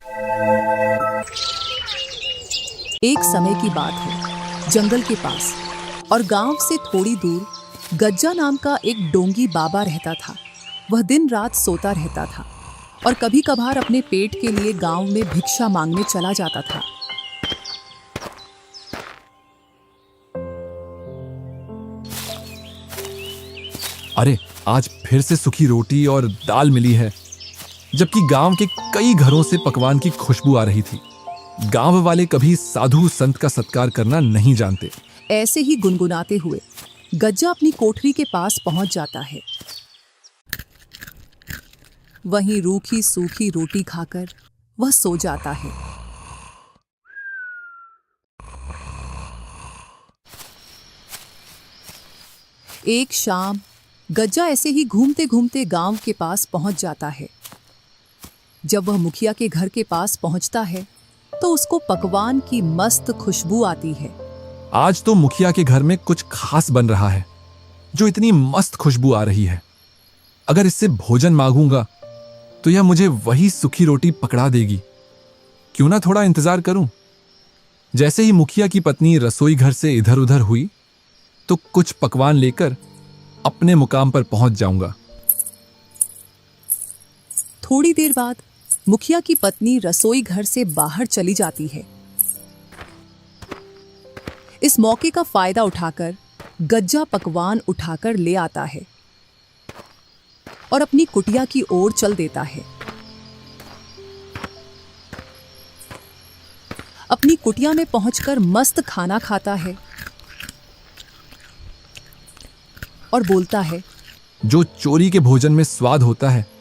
एक समय की बात है, जंगल के पास और गांव से थोड़ी दूर गज्जा नाम का एक डोंगी बाबा रहता था। वह दिन रात सोता रहता था और कभी कभार अपने पेट के लिए गांव में भिक्षा मांगने चला जाता था। अरे, आज फिर से सूखी रोटी और दाल मिली है, जबकि गांव के कई घरों से पकवान की खुशबू आ रही थी। गांव वाले कभी साधु संत का सत्कार करना नहीं जानते। ऐसे ही गुनगुनाते हुए गज्जा अपनी कोठरी के पास पहुंच जाता है। वहीं रूखी सूखी रोटी खाकर वह सो जाता है। एक शाम गज्जा ऐसे ही घूमते घूमते गांव के पास पहुंच जाता है। जब वह मुखिया के घर के पास पहुंचता है तो उसको पकवान की मस्त खुशबू आती है। आज तो मुखिया के घर में कुछ खास बन रहा है, जो इतनी मस्त खुशबू आ रही है। अगर इससे भोजन मांगूंगा तो यह मुझे वही सूखी रोटी पकड़ा देगी। क्यों ना थोड़ा इंतजार करूं। जैसे ही मुखिया की पत्नी रसोई घर से इधर उधर हुई तो कुछ पकवान लेकर अपने मुकाम पर पहुंच जाऊंगा। थोड़ी देर बाद मुखिया की पत्नी रसोई घर से बाहर चली जाती है। इस मौके का फायदा उठाकर गज्जा पकवान उठाकर ले आता है और अपनी कुटिया की ओर चल देता है। अपनी कुटिया में पहुंचकर मस्त खाना खाता है और बोलता है, जो चोरी के भोजन में स्वाद होता है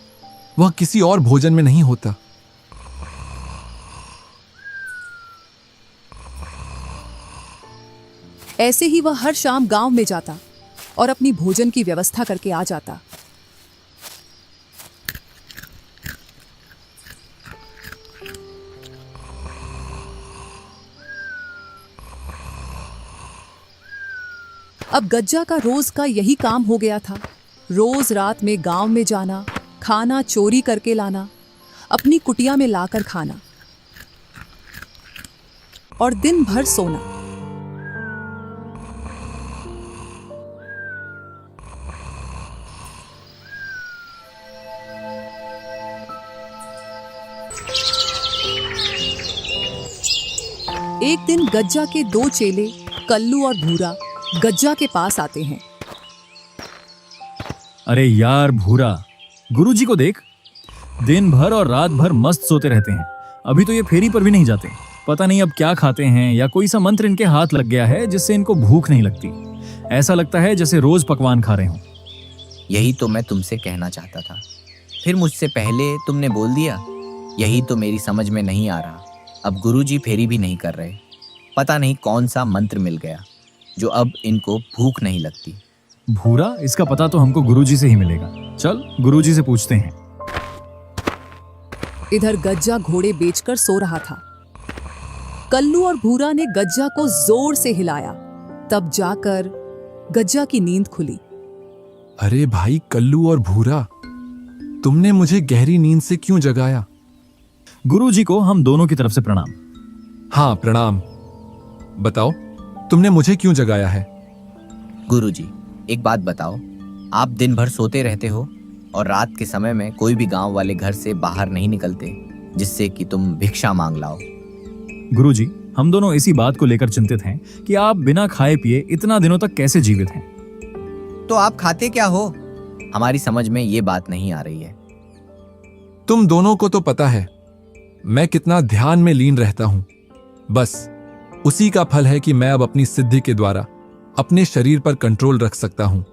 वह किसी और भोजन में नहीं होता। ऐसे ही वह हर शाम गांव में जाता और अपनी भोजन की व्यवस्था करके आ जाता। अब गज्जा का रोज का यही काम हो गया था। रोज रात में गांव में जाना, खाना चोरी करके लाना, अपनी कुटिया में लाकर खाना और दिन भर सोना। एक दिन गज्जा के दो चेले कल्लू और भूरा गज्जा के पास आते हैं। अरे यार भूरा, गुरुजी को देख, दिन भर और रात भर मस्त सोते रहते हैं। अभी तो ये फेरी पर भी नहीं जाते। पता नहीं अब क्या खाते हैं, या कोई सा मंत्र इनके हाथ लग गया है जिससे इनको भूख नहीं लगती। ऐसा लगता है जैसे रोज पकवान खा रहे हों। यही तो मैं तुमसे कहना चाहता था, फिर मुझसे पहले तुमने बोल दिया। यही तो मेरी समझ में नहीं आ रहा। अब गुरुजी फेरी भी नहीं कर रहे। पता नहीं कौन सा मंत्र मिल गया जो अब इनको भूख नहीं लगती। भूरा, इसका पता तो हमको गुरुजी से ही मिलेगा। चल गुरुजी से पूछते हैं। इधर गज्जा घोड़े बेचकर सो रहा था। कल्लू और भूरा ने गज्जा को जोर से हिलाया, तब जाकर गज्जा की नींद खुली। अरे भाई कल्लू और भूरा, तुमने मुझे गहरी नींद से क्यों जगाया? गुरुजी को हम दोनों की तरफ से प्रणाम। हाँ प्रणाम। बताओ, तुमने मुझे क्यों जगाया है? गुरुजी, एक बात बताओ, आप दिन भर सोते रहते हो और रात के समय में कोई भी गांव वाले घर से बाहर नहीं निकलते जिससे कि तुम भिक्षा मांग लाओ। गुरुजी, हम दोनों इसी बात को लेकर चिंतित हैं कि आप बिना खाए पिए इतना दिनों तक कैसे जीवित हैं। तो आप खाते क्या हो? हमारी समझ में ये बात नहीं आ रही है। तुम दोनों को तो पता है मैं कितना ध्यान में लीन रहता हूं। बस उसी का फल है कि मैं अब अपनी सिद्धि के द्वारा अपने शरीर पर कंट्रोल रख सकता हूं।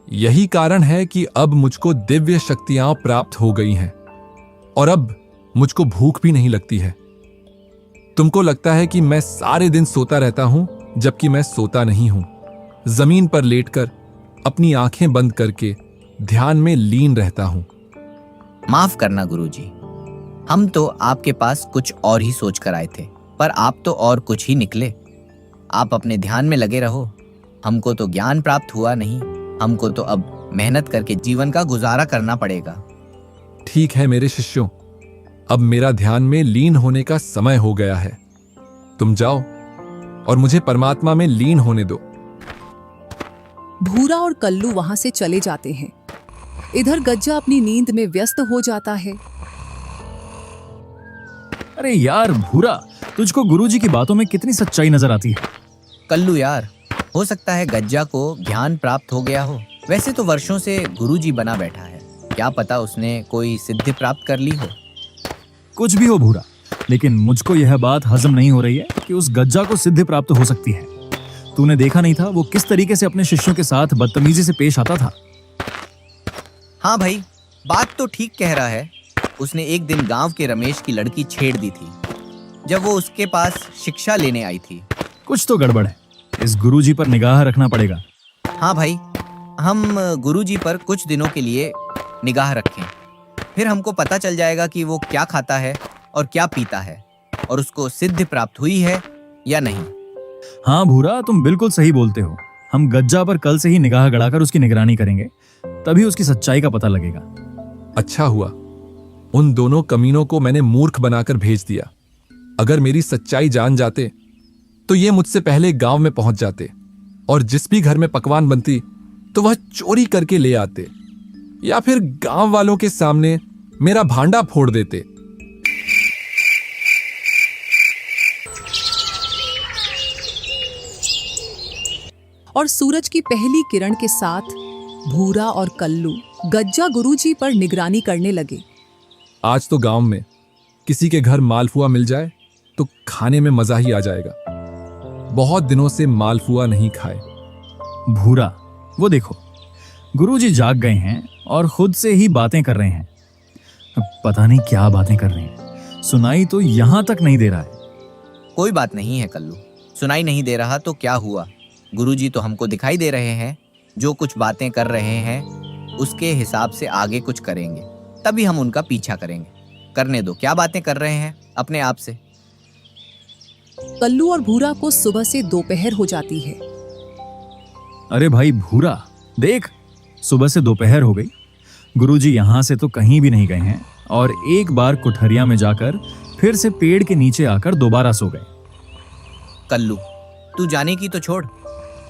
यही कारण है कि अब मुझको दिव्य शक्तियां प्राप्त हो गई हैं और अब मुझको भूख भी नहीं लगती है। तुमको लगता है कि मैं सारे दिन सोता रहता हूं, जबकि मैं सोता नहीं हूं। जमीन पर लेटकर अपनी आंखें बंद करके ध्यान में लीन रहता हूं। माफ करना गुरुजी, हम तो आपके पास कुछ और ही सोच कर आए थे, पर आप तो और कुछ ही निकले। आप अपने ध्यान में लगे रहो। हमको तो ज्ञान प्राप्त हुआ नहीं, हमको तो अब मेहनत करके जीवन का गुजारा करना पड़ेगा। ठीक है मेरे शिष्यों, अब मेरा ध्यान में लीन होने का समय हो गया है। तुम जाओ और मुझे परमात्मा में लीन होने दो। भूरा और कल्लू वहां से चले जाते हैं। इधर गज्जा अपनी नींद में व्यस्त हो जाता है। अरे यार भूरा, तुझको गुरुजी की बातों में कितनी सच्चाई नजर आती है। कल्लू यार, हो सकता है गज्जा को ज्ञान प्राप्त हो गया हो। वैसे तो वर्षों से गुरुजी बना बैठा है, क्या पता उसने कोई सिद्धि प्राप्त कर ली हो। कुछ भी हो भूरा, लेकिन मुझको यह बात हजम नहीं हो रही है कि उस गज्जा को सिद्धि प्राप्त हो सकती है। तूने देखा नहीं था वो किस तरीके से अपने शिष्यों के साथ बदतमीजी से पेश आता था। हाँ भाई, बात तो ठीक कह रहा है। उसने एक दिन गांव के रमेश की लड़की छेड़ दी थी जब वो उसके पास शिक्षा लेने आई थी। कुछ तो गड़बड़ है, इस गुरुजी पर निगाह रखना पड़ेगा। हाँ भाई, हम गुरुजी पर कुछ दिनों के लिए निगाह रखें, फिर हमको पता चल जाएगा कि वो क्या खाता है और क्या पीता है और उसको सिद्धि प्राप्त हुई है या नहीं। हाँ भूरा, तुम बिल्कुल सही बोलते हो। हम गज्जा पर कल से ही निगाह गड़ाकर उसकी निगरानी करेंगे, तभी उसकी सच्चाई का पता लगेगा। अच्छा हुआ उन दोनों कमीनों को मैंने मूर्ख बनाकर भेज दिया। अगर मेरी सच्चाई जान जाते तो ये मुझसे पहले गांव में पहुंच जाते और जिस भी घर में पकवान बनती तो वह चोरी करके ले आते या फिर गांव वालों के सामने मेरा भांडा फोड़ देते। और सूरज की पहली किरण के साथ भूरा और कल्लू गज्जा गुरुजी पर निगरानी करने लगे। आज तो गांव में किसी के घर मालपुआ मिल जाए तो खाने में मजा ही आ जाएगा। बहुत दिनों से मालपुआ नहीं खाए। भूरा, वो देखो, गुरुजी जाग गए हैं और खुद से ही बातें कर रहे हैं। अब पता नहीं क्या बातें कर रहे हैं, सुनाई तो यहां तक नहीं दे रहा है। कोई बात नहीं है कल्लू, सुनाई नहीं दे रहा तो क्या हुआ, गुरुजी तो हमको दिखाई दे रहे हैं। जो कुछ बातें कर रहे हैं उसके हिसाब से आगे कुछ करेंगे, तभी हम उनका पीछा करेंगे। करने दो, क्या बातें कर रहे हैं अपने आप से। कल्लू और भूरा को सुबह से दोपहर हो जाती है। अरे भाई भूरा, देख, सुबह से दोपहर हो गई। गुरुजी यहां से तो कहीं भी नहीं गए हैं और एक बार कुठरिया में जाकर फिर से पेड़ के नीचे आकर दोबारा सो गए। कल्लू, तू जाने की तो छोड़,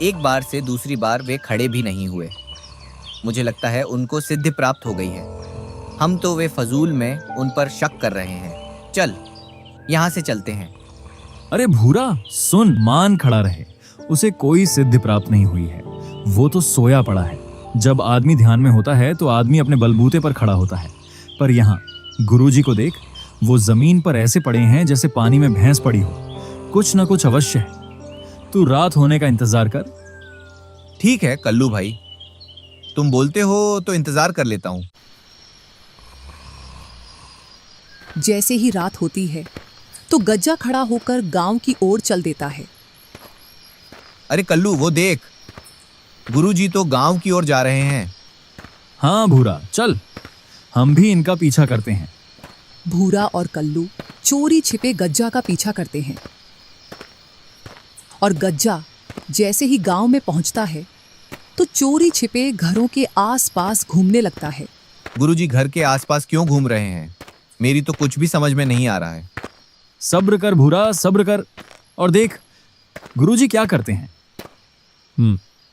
एक बार से दूसरी बार वे खड़े भी नहीं हुए। मुझे लगता है उनको सिद्धि प्राप्त हो गई है। हम तो वे फजूल में उन पर शक कर रहे हैं। चल, यहाँ से चलते हैं। अरे भूरा सुन, मान खड़ा रहे, उसे कोई सिद्धि प्राप्त नहीं हुई है। वो तो सोया पड़ा है। जब आदमी ध्यान में होता है तो आदमी अपने बलबूते पर खड़ा होता है, पर यहाँ गुरुजी को देख, वो जमीन पर ऐसे पड़े हैं जैसे पानी में भैंस पड़ी हो। कुछ न कुछ अवश्य है। तू रात होने का इंतजार कर। ठीक है कल्लू भाई, तुम बोलते हो तो इंतजार कर लेता हूँ। जैसे ही रात होती है तो गज्जा खड़ा होकर गांव की ओर चल देता है। अरे कल्लू, वो देख, गुरुजी तो गांव की ओर जा रहे हैं। हाँ भूरा, चल, हम भी इनका पीछा करते हैं। भूरा और कल्लू चोरी छिपे गज्जा का पीछा करते हैं और गज्जा जैसे ही गांव में पहुंचता है तो चोरी छिपे घरों के आसपास घूमने लगता है। गुरुजी घर के आसपास क्यों घूम रहे हैं, मेरी तो कुछ भी समझ में नहीं आ रहा है। सब्र कर भूरा, सब्र कर, और देख गुरुजी क्या करते हैं।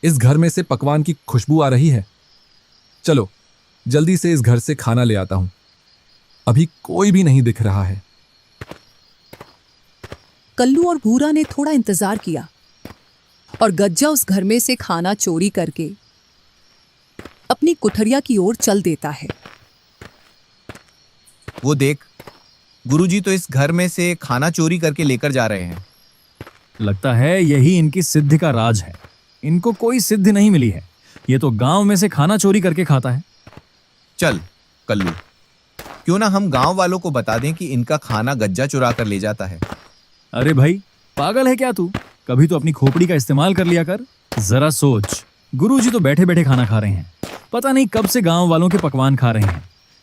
इस घर में से पकवान की खुशबू आ रही है। चलो जल्दी से इस घर से खाना ले आता हूं। अभी कोई भी नहीं दिख रहा है। कल्लू और भूरा ने थोड़ा इंतजार किया और गज्जा उस घर में से खाना चोरी करके अपनी कुठरिया की ओर चल देता है। वो देख, गुरुजी तो इस घर में से खाना चोरी करके लेकर जा रहे हैं। लगता है यही इनकी सिद्धि का राज है। इनको कोई सिद्धि नहीं मिली है, ये तो गांव में से खाना चोरी करके खाता है। चल कल्लू, क्यों ना हम गांव वालों को बता दें कि इनका खाना गज्जा चुरा कर ले जाता है। अरे भाई, पागल है क्या तू? कभी तो अपनी खोपड़ी का इस्तेमाल कर लिया कर। जरा सोच, गुरुजी तो बैठे बैठे खाना खा रहे हैं, पता नहीं कब से गांव वालों के पकवान खा रहे हैं।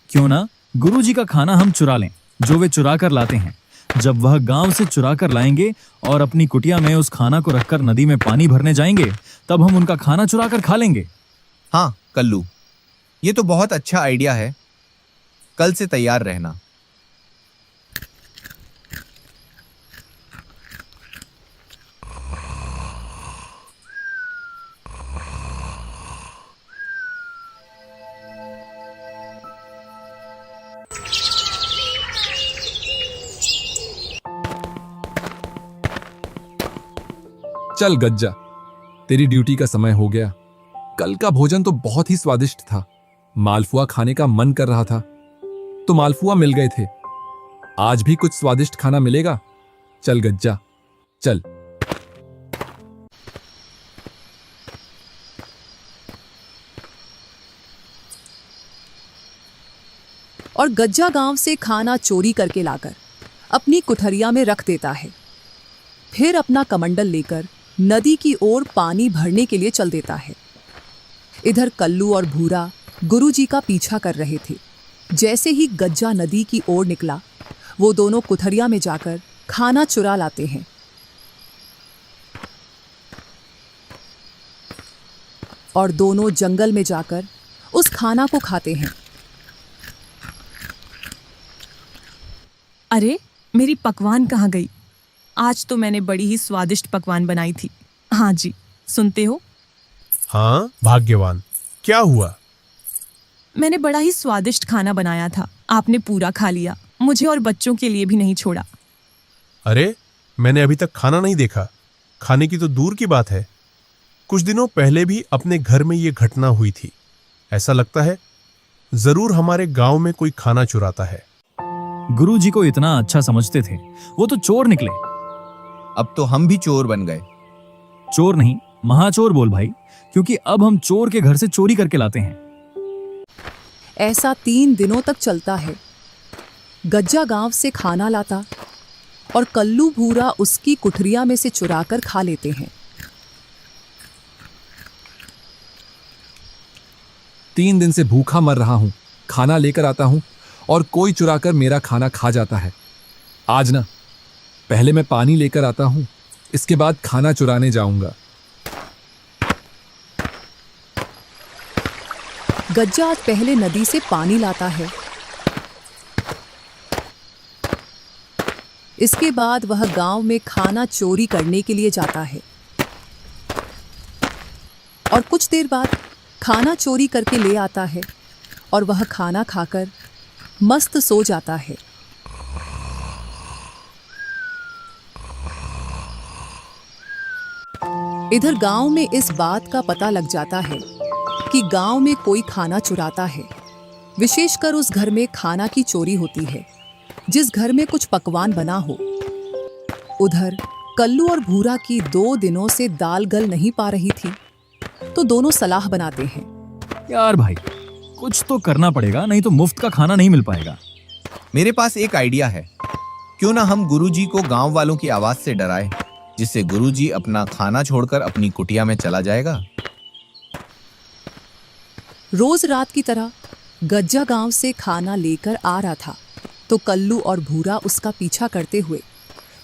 क्यों ना गुरुजी का खाना हम चुरा लें, जो वे चुरा कर लाते हैं। जब वह गांव से चुरा कर लाएंगे और अपनी कुटिया में उस खाना को रखकर नदी में पानी भरने जाएंगे, तब हम उनका खाना चुरा कर खा लेंगे। हाँ कल्लू, ये तो बहुत अच्छा आइडिया है। कल से तैयार रहना। चल गज्जा, तेरी ड्यूटी का समय हो गया। कल का भोजन तो बहुत ही स्वादिष्ट था। मालपुआ खाने का मन कर रहा था तो मालपुआ मिल गए थे। आज भी कुछ स्वादिष्ट खाना मिलेगा। चल गज्जा, चल। और गज्जा गांव से खाना चोरी करके लाकर अपनी कुठरिया में रख देता है। फिर अपना कमंडल लेकर नदी की ओर पानी भरने के लिए चल देता है। इधर कल्लू और भूरा गुरुजी का पीछा कर रहे थे। जैसे ही गज्जा नदी की ओर निकला, वो दोनों कुठरिया में जाकर खाना चुरा लाते हैं। और दोनों जंगल में जाकर उस खाना को खाते हैं। अरे, मेरी पकवान कहाँ गई? आज तो मैंने बड़ी ही स्वादिष्ट पकवान बनाई थी। हाँ जी, सुनते हो? हाँ, भाग्यवान, क्या हुआ? मैंने बड़ा ही स्वादिष्ट खाना बनाया था। आपने पूरा खा लिया, मुझे और बच्चों के लिए भी नहीं छोड़ा। अरे, मैंने अभी तक खाना नहीं देखा। खाने की तो दूर की बात है। कुछ दिनों पहले भी अपने घर में ये घटना हुई थी। ऐसा लगता है जरूर हमारे गांव में कोई खाना चुराता है। गुरुजी को इतना अच्छा समझते थे, वो तो चोर निकले। अब तो हम भी चोर बन गए। चोर नहीं, महाचोर बोल भाई, क्योंकि अब हम चोर के घर से चोरी करके लाते हैं। ऐसा 3 दिनों तक चलता है। गज्जा गांव से खाना लाता और कल्लू भूरा उसकी कुठरिया में से चुराकर खा लेते हैं। 3 दिन से भूखा मर रहा हूं। खाना लेकर आता हूं और कोई चुराकर मेरा खाना खा जाता है। आज ना, पहले मैं पानी लेकर आता हूं, इसके बाद खाना चुराने जाऊंगा। गज्जा आज पहले नदी से पानी लाता है। इसके बाद वह गांव में खाना चोरी करने के लिए जाता है। और कुछ देर बाद खाना चोरी करके ले आता है और वह खाना खाकर मस्त सो जाता है। इधर गांव में इस बात का पता लग जाता है कि गांव में कोई खाना चुराता है। विशेषकर उस घर में खाना की चोरी होती है जिस घर में कुछ पकवान बना हो। उधर कल्लू और भूरा की 2 दिनों से दाल गल नहीं पा रही थी, तो दोनों सलाह बनाते हैं। यार भाई, कुछ तो करना पड़ेगा, नहीं तो मुफ्त का खाना नहीं मिल पाएगा। मेरे पास एक आइडिया है। क्यों ना हम गुरुजी को गांव वालों की आवाज से डराएं, जिससे गुरुजी अपना खाना छोड़कर अपनी कुटिया में चला जाएगा। रोज रात की तरह गज्जा गांव से खाना लेकर आ रहा था, तो कल्लू और भूरा उसका पीछा करते हुए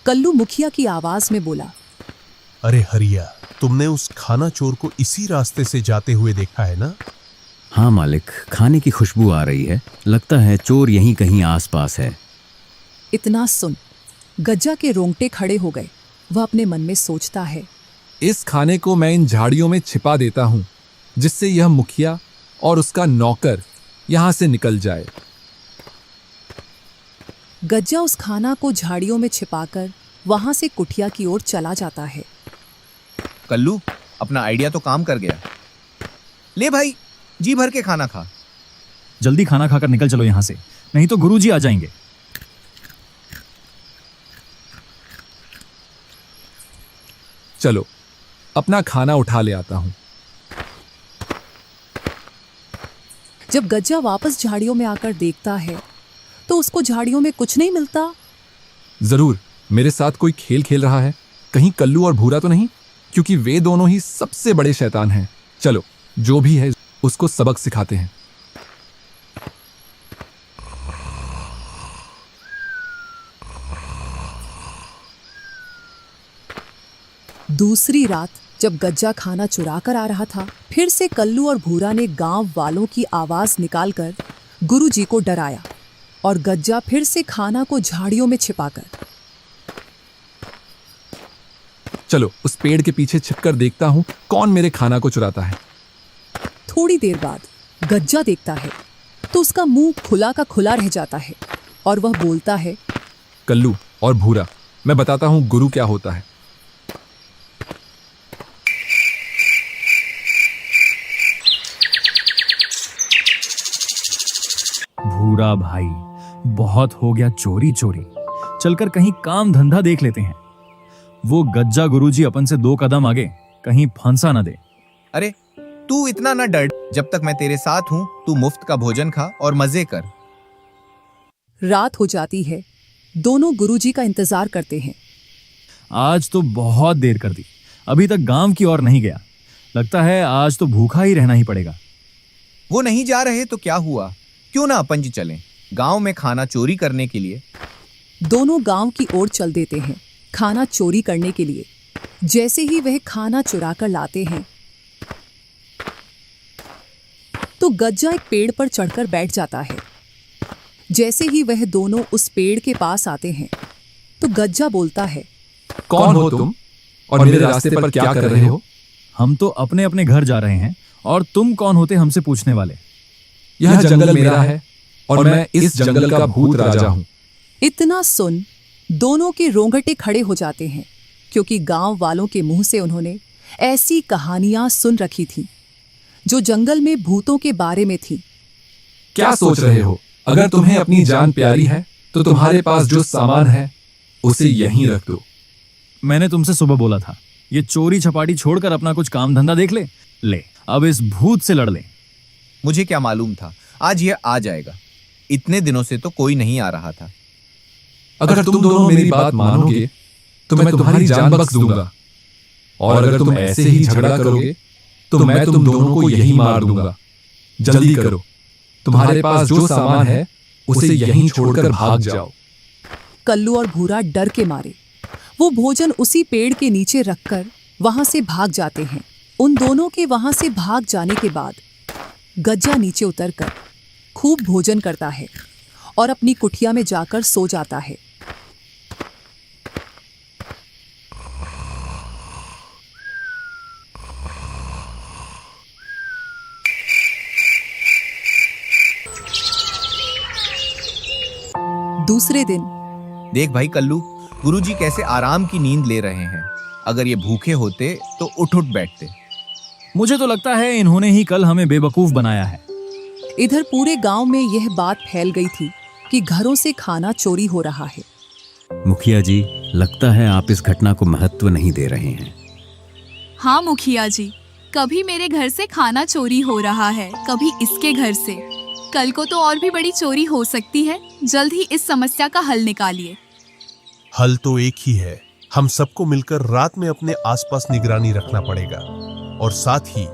कल्लू मुखिया की आवाज में बोला, अरे हरिया, तुमने उस खाना चोर को इसी रास्ते से जाते हुए देखा है ना? हाँ मालिक, खाने की खुशबू आ रही है। लगता है चोर यहीं कहीं आसपास है। इतना सुन गज्जा के रोंगटे खड़े हो गए। वह अपने मन में सोचता है, इस खाने को मैं इन झाड़ियों में छिपा देता हूं, जिससे यह मुखिया और उसका नौकर यहां से निकल जाए। गज्जा उस खाना को झाड़ियों में छिपाकर वहां से कुटिया की ओर चला जाता है। कल्लू, अपना आइडिया तो काम कर गया। ले भाई, जी भर के खाना खा। जल्दी खाना खाकर निकल चलो यहाँ से, नहीं तो गुरुजी आ जाएंगे। चलो, अपना खाना उठा ले आता हूं। जब गज्जा वापस झाड़ियों में आकर देखता है तो उसको झाड़ियों में कुछ नहीं मिलता। जरूर मेरे साथ कोई खेल खेल रहा है। कहीं कल्लू और भूरा तो नहीं, क्योंकि वे दोनों ही सबसे बड़े शैतान हैं। चलो, जो भी है उसको सबक सिखाते हैं। दूसरी रात जब गज्जा खाना चुरा कर आ रहा था, फिर से कल्लू और भूरा ने गांव वालों की आवाज निकालकर गुरुजी को डराया और गज्जा फिर से खाना को झाड़ियों में छिपाकर। चलो, उस पेड़ के पीछे छिपकर देखता हूं कौन मेरे खाना को चुराता है। थोड़ी देर बाद गज्जा देखता है तो उसका मुंह खुला का खुला रह जाता है और वह बोलता है, कल्लू और भूरा, मैं बताता हूं गुरु क्या होता है। भूरा भाई, बहुत हो गया चोरी चोरी। चलकर कहीं काम धंधा देख लेते हैं। वो गज्जा गुरुजी अपन से 2 कदम आगे, कहीं फंसा ना दे। अरे तू इतना ना डर, जब तक मैं तेरे साथ हूं तू मुफ्त का भोजन खा और मजे कर। रात हो जाती है। दोनों गुरुजी का इंतजार करते हैं। आज तो बहुत देर कर दी, अभी तक गांव की ओर नहीं गया। लगता है आज तो भूखा ही रहना ही पड़ेगा। वो नहीं जा रहे तो क्या हुआ, क्यों ना अपन जी चलें गांव में खाना चोरी करने के लिए। दोनों गांव की ओर चल देते हैं खाना चोरी करने के लिए। जैसे ही वह खाना चुरा कर लाते हैं तो गज्जा एक पेड़ पर चढ़कर बैठ जाता है। जैसे ही वह दोनों उस पेड़ के पास आते हैं तो गज्जा बोलता है, कौन हो तुम और मेरे रास्ते पर क्या कर रहे हो? हम तो अपने अपने घर जा रहे हैं, और तुम कौन होते हमसे पूछने वाले? यह जंगल मेरा है और मैं इस जंगल का भूत राजा हूं। इतना सुन दोनों के रोंगटे खड़े हो जाते हैं, क्योंकि गांव वालों के मुंह से उन्होंने ऐसी कहानियां सुन रखी थी जो जंगल में भूतों के बारे में थी। क्या सोच रहे हो? अगर तुम्हें अपनी जान प्यारी है तो तुम्हारे पास जो सामान है उसे यहीं रख दो। मैंने तुमसे सुबह बोला था, ये चोरी छपाटी छोड़कर अपना कुछ काम धंधा देख ले। ले, अब इस भूत से लड़ ले। मुझे क्या मालूम था आज यह आ जाएगा। इतने दिनों से तो कोई नहीं आ रहा था। अगर तुम दोनों मेरी बात मानोगे तो मैं तुम्हारी जान बख्श दूंगा, और अगर तुम ऐसे ही झगड़ा करोगे तो मैं तुम दोनों को यहीं मार दूंगा। जल्दी करो, तुम्हारे पास जो सामान है उसे यहीं छोड़कर भाग जाओ। कल्लू और भूरा डर के मारे वो भोजन उसी पेड़ के नीचे रखकर वहां से भाग जाते हैं। उन दोनों के वहां से भाग जाने के बाद गज्जा नीचे उतरकर खूब भोजन करता है और अपनी कुटिया में जाकर सो जाता है। दूसरे दिन देख भाई कल्लू, गुरुजी कैसे आराम की नींद ले रहे हैं। अगर ये भूखे होते तो उठ उठ बैठते। मुझे तो लगता है इन्होंने ही कल हमें बेवकूफ बनाया है। इधर पूरे गांव में यह बात फैल गई थी कि घरों से खाना चोरी हो रहा है। मुखिया जी, लगता है आप इस घटना को महत्व नहीं दे रहे हैं। हाँ मुखिया जी, कभी मेरे घर से खाना चोरी हो रहा है, कभी इसके घर से। कल को तो और भी बड़ी चोरी हो सकती है। जल्द ही इस समस्या का हल निकालिए। हल तो एक ही है, हम सबको मिलकर रात में अपने आसपास निगरानी रखना पड़ेगा, और साथ ही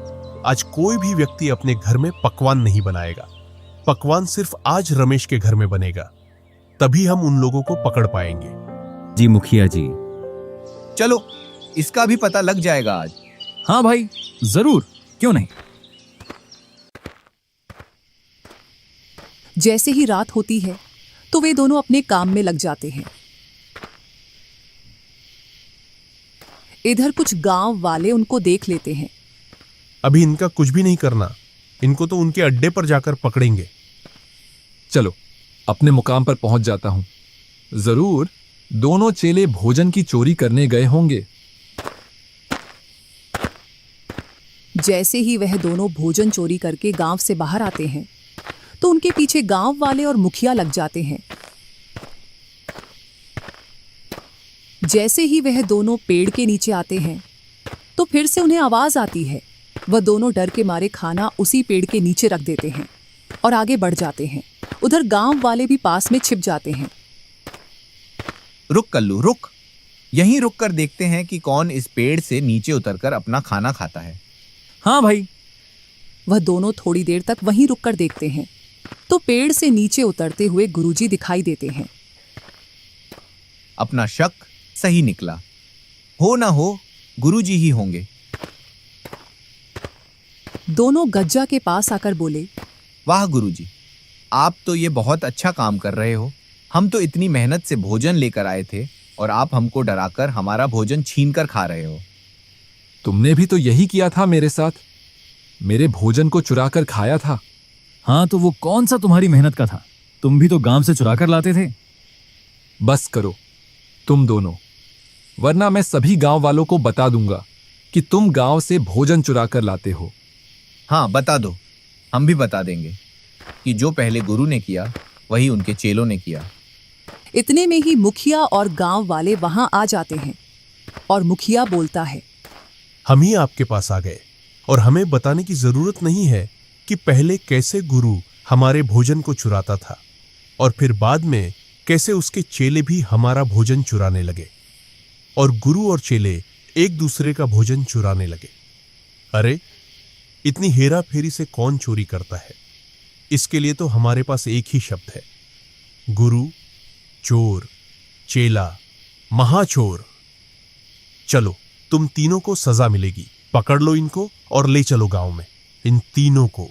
आज कोई भी व्यक्ति अपने घर में पकवान नहीं बनाएगा। पकवान सिर्फ आज रमेश के घर में बनेगा, तभी हम उन लोगों को पकड़ पाएंगे। जी मुखिया जी। चलो, इसका भी पता लग जाएगा आज। हाँ भाई, जरूर, क्यों नहीं। जैसे ही रात होती है तो वे दोनों अपने काम में लग जाते हैं। इधर कुछ गांव वाले उनको देख लेते हैं। अभी इनका कुछ भी नहीं करना, इनको तो उनके अड्डे पर जाकर पकड़ेंगे। चलो, अपने मुकाम पर पहुंच जाता हूं। जरूर दोनों चेले भोजन की चोरी करने गए होंगे। जैसे ही वह दोनों भोजन चोरी करके गांव से बाहर आते हैं तो उनके पीछे गांव वाले और मुखिया लग जाते हैं। जैसे ही वह दोनों पेड़ के नीचे आते हैं तो फिर से उन्हें आवाज आती है। वह दोनों डर के मारे खाना उसी पेड़ के नीचे रख देते हैं और आगे बढ़ जाते हैं। उधर गांव वाले भी पास में छिप जाते हैं। रुक कल्लू, रुक। यहीं रुक कर देखते हैं कि कौन इस पेड़ से नीचे उतरकर अपना खाना खाता है। हाँ भाई। वह दोनों थोड़ी देर तक वहीं रुककर देखते हैं तो पेड़ से नीचे उतरते हुए गुरुजी दिखाई देते हैं। अपना शक सही निकला। हो ना हो गुरुजी ही होंगे। दोनों गज्जा के पास आकर बोले, वाह गुरुजी, आप तो ये बहुत अच्छा काम कर रहे हो। हम तो इतनी मेहनत से भोजन लेकर आए थे और आप हमको डराकर हमारा भोजन छीन कर खा रहे हो। तुमने भी तो यही किया था मेरे साथ, मेरे भोजन को चुरा कर खाया था। हाँ, तो वो कौन सा तुम्हारी मेहनत का था? तुम भी तो गांव से चुरा कर लाते थे। बस करो तुम दोनों, वरना मैं सभी गांव वालों को बता दूंगा कि तुम गांव से भोजन चुरा कर लाते हो। हाँ बता दो, हम भी बता देंगे कि जो पहले गुरु ने किया वही उनके चेलों ने किया। इतने में ही मुखिया और गांव वाले वहां आ जाते हैं और मुखिया बोलता है, हम ही आपके पास आ गए और हमें बताने की जरूरत नहीं है कि पहले कैसे गुरु हमारे भोजन को चुराता था और फिर बाद में कैसे उसके चेले भी हमारा भोजन चुराने लगे और गुरु और चेले एक दूसरे का भोजन चुराने लगे। अरे इतनी हेरा फेरी से कौन चोरी करता है? इसके लिए तो हमारे पास एक ही शब्द है, गुरु, चोर, चेला, महाचोर। चलो, तुम तीनों को सजा मिलेगी। पकड़ लो इनको और ले चलो गांव में, इन तीनों को।